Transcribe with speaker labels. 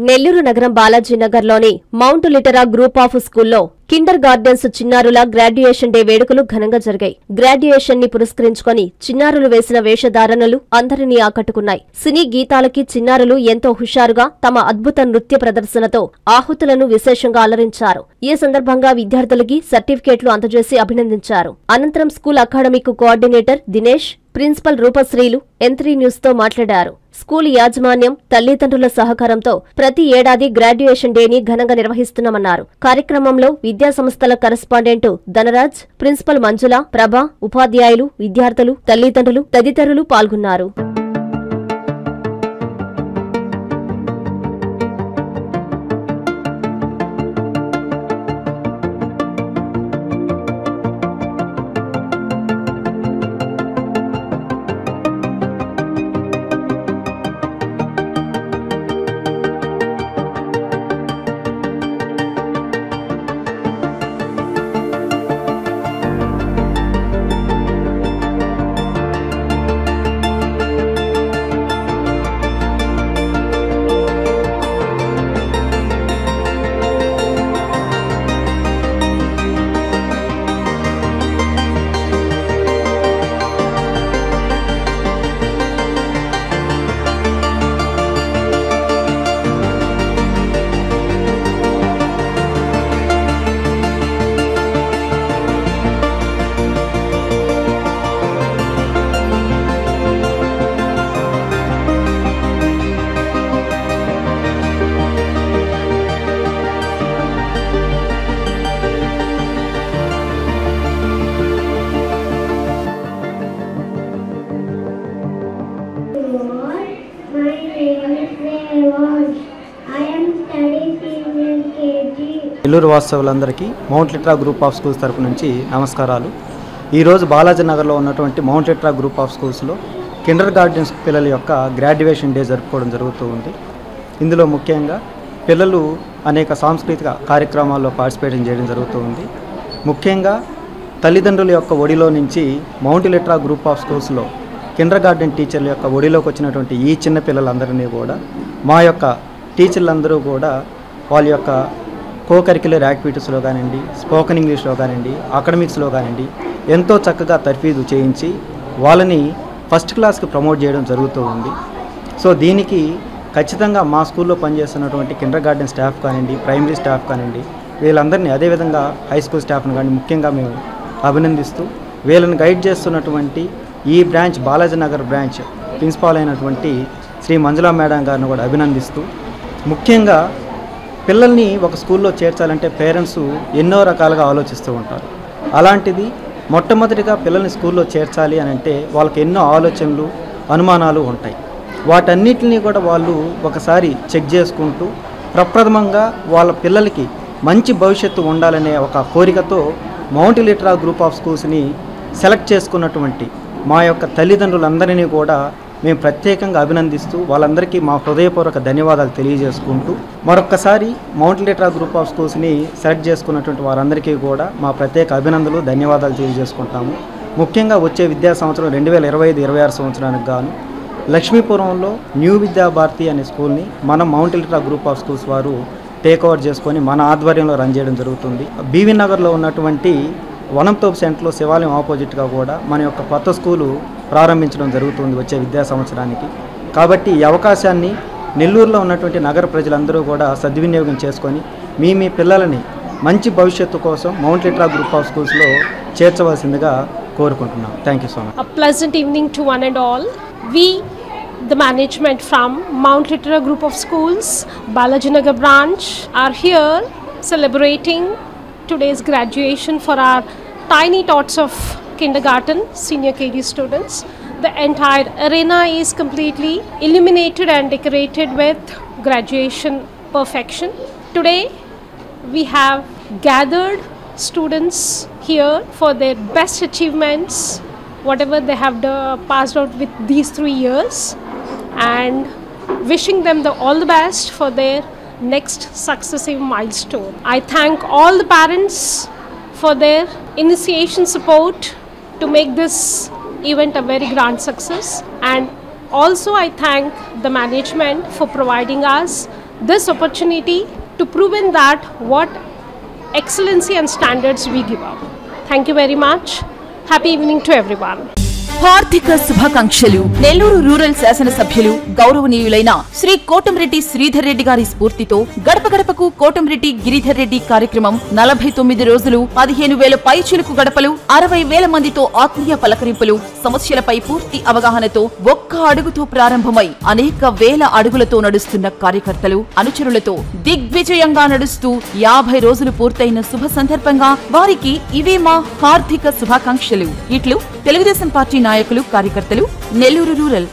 Speaker 1: నెల్లూరు నగరం బాలాజీ నగర్లోని mount Litera group of స్కూల్లో కిండర్ గార్డెన్స్ చిన్నారుల గ్రాడ్యుయేషన్ డే వేడుకలు ఘనంగా జరిగాయి. గ్రాడ్యుయేషన్ ని పురస్కరించుకొని చిన్నారులు వేసిన వేషధారణలు అందరినీ ఆకట్టుకున్నాయి. సినీ గీతాలకి చిన్నారులు ఎంతో హుషారుగా తమ అద్భుత నృత్య ప్రదర్శనతో ఆహుతులను విశేషంగా అలరించారు. ఈ సందర్భంగా విద్యార్థులకి సర్టిఫికేట్లు అందజేసి అభినందించారు. అనంతరం school academic coordinator Dinesh, principal రూపశ్రీలు N3 న్యూస్ తో మాట్లాడారు. స్కూల్ యాజమాన్యం, తల్లిదండ్రుల సహకారంతో ప్రతి ఏడాది గ్రాడ్యుయేషన్ డేని ఘనంగా నిర్వహిస్తున్నామన్నారు. కార్యక్రమంలో విద్యాసంస్థల కరెస్పాండెంట్ ధనరాజ్, ప్రిన్సిపల్ మంజుల, ప్రభ, ఉపాధ్యాయులు, విద్యార్థులు, తల్లిదండ్రులు తదితరులు పాల్గొన్నారు.
Speaker 2: నెల్లూరు వాస్తవులందరికీ Mount Litera group of schools తరపు నుంచి నమస్కారాలు. ఈరోజు బాలాజీ నగర్లో ఉన్నటువంటి మౌంట్ లిటరా గ్రూప్ ఆఫ్ స్కూల్స్లో కిండర్ గార్డెన్స్ పిల్లల యొక్క గ్రాడ్యుయేషన్ డే జరుపుకోవడం జరుగుతూ ఉంది. ఇందులో ముఖ్యంగా పిల్లలు అనేక సాంస్కృతిక కార్యక్రమాల్లో పార్టిసిపేట్ చేయడం జరుగుతూ ఉంది. ముఖ్యంగా తల్లిదండ్రుల యొక్క ఒడిలో నుంచి మౌంట్ లిటరా గ్రూప్ ఆఫ్ స్కూల్స్లో కిండర్ గార్డెన్ టీచర్ల యొక్క ఒడిలోకి వచ్చినటువంటి ఈ చిన్న పిల్లలందరినీ కూడా మా యొక్క టీచర్లందరూ కూడా వాళ్ళ యొక్క కో-కరిక్యులర్ యాక్టివిటీస్లో కానివ్వండి, స్పోకెన్ ఇంగ్లీష్లో కానివ్వండి, అకాడమిక్స్లో కానివ్వండి ఎంతో చక్కగా తర్ఫీదు చేయించి వాళ్ళని ఫస్ట్ క్లాస్కి ప్రమోట్ చేయడం జరుగుతూ ఉంది. సో దీనికి ఖచ్చితంగా మా స్కూల్లో పనిచేస్తున్నటువంటి కిండర్ గార్డెన్ స్టాఫ్ కానివ్వండి, ప్రైమరీ స్టాఫ్ కానివ్వండి, వీళ్ళందరినీ అదేవిధంగా హై స్కూల్ స్టాఫ్ను కానీ ముఖ్యంగా మేము అభినందిస్తూ వీళ్ళని గైడ్ చేస్తున్నటువంటి ఈ branch Balaji Nagar branch principal అయినటువంటి శ్రీ మంజులా మేడం గారిని కూడా అభినందిస్తూ, ముఖ్యంగా పిల్లల్ని ఒక స్కూల్లో చేర్చాలంటే పేరెంట్స్ ఎన్నో రకాలుగా ఆలోచిస్తూ ఉంటారు. అలాంటిది మొట్టమొదటిగా పిల్లల్ని స్కూల్లో చేర్చాలి అని అంటే వాళ్ళకి ఎన్నో ఆలోచనలు, అనుమానాలు ఉంటాయి. వాటన్నిటిని కూడా వాళ్ళు ఒకసారి చెక్ చేసుకుంటూ ప్రప్రథమంగా వాళ్ళ పిల్లలకి మంచి భవిష్యత్తు ఉండాలనే ఒక కోరికతో మౌంట్ లిటరా గ్రూప్ ఆఫ్ స్కూల్స్ని సెలెక్ట్ చేసుకున్నటువంటి మా యొక్క తల్లిదండ్రులందరినీ కూడా మేము ప్రత్యేకంగా అభినందిస్తూ వాళ్ళందరికీ మా హృదయపూర్వక ధన్యవాదాలు తెలియజేసుకుంటూ మరొక్కసారి మౌంట్ లిటరా గ్రూప్ ఆఫ్ స్కూల్స్ని సెలెక్ట్ చేసుకున్నటువంటి వారందరికీ కూడా మా ప్రత్యేక అభినందనలు, ధన్యవాదాలు తెలియజేసుకుంటాము. ముఖ్యంగా వచ్చే విద్యా సంవత్సరం 2025-26 సంవత్సరానికి గాను లక్ష్మీపురంలో న్యూ విద్యాభారతి అనే స్కూల్ని మనం mount Litera group of schools వారు టేక్ ఓవర్ చేసుకొని మన ఆధ్వర్యంలో రన్ చేయడం జరుగుతుంది. బీవీ నగర్లో ఉన్నటువంటి వనంతోపు సెంటర్లో శివాలయం ఆపోజిట్గా కూడా మన యొక్క కొత్త స్కూలు ప్రారంభించడం జరుగుతుంది వచ్చే విద్యా సంవత్సరానికి. కాబట్టి ఈ అవకాశాన్ని నెల్లూరులో ఉన్నటువంటి నగర ప్రజలందరూ కూడా సద్వినియోగం చేసుకొని మీ పిల్లలని మంచి భవిష్యత్తు కోసం మౌంట్ లిటరా గ్రూప్ ఆఫ్ స్కూల్స్లో చేర్చవలసిందిగా కోరుకుంటున్నాం. Thank you so much.
Speaker 3: A pleasant evening to one and all. We, the management from Mount Litera Group of Schools, Balaji Nagar branch, are here celebrating today's graduation for our tiny tots of kindergarten, senior KG students. The entire arena is completely illuminated and decorated with graduation perfection. Today we have gathered students here for their best achievements, whatever they have passed out with these 3 years, and wishing them all the best for their next successive milestone. I thank all the parents for their initiation support to make this event a very grand success, and also I thank the management for providing us this opportunity to prove in that what excellency and standards we give up. Thank you very much. Happy evening to everyone.
Speaker 4: హార్దిక శుభాకాంక్షలు. Nellore rural శాసనసభ్యులు గౌరవనీయులైన శ్రీ కోటంరెడ్డి శ్రీధర్ రెడ్డి గారి స్ఫూర్తితో గడప గడపకు కోటంరెడ్డి గిరిధర్ రెడ్డి కార్యక్రమం 49 రోజులు 15,000 పైచిలుకు గడపలు 60,000 మందితో ఆత్మీయ పలకరింపులు సమస్యలపై పూర్తి అవగాహనతో ఒక్క అడుగుతో ప్రారంభమై అనేక వేల అడుగులతో నడుస్తున్న కార్యకర్తలు అనుచరులతో దిగ్విజయంగా నడుస్తూ 50 రోజులు పూర్తయిన శుభ సందర్భంగా వారికి ఇవే మా హార్దిక శుభాకాంక్షలు. ఇట్లు తెలుగుదేశం పార్టీ నాయకులు కార్యకర్తలు నెల్లూరు రూరల్.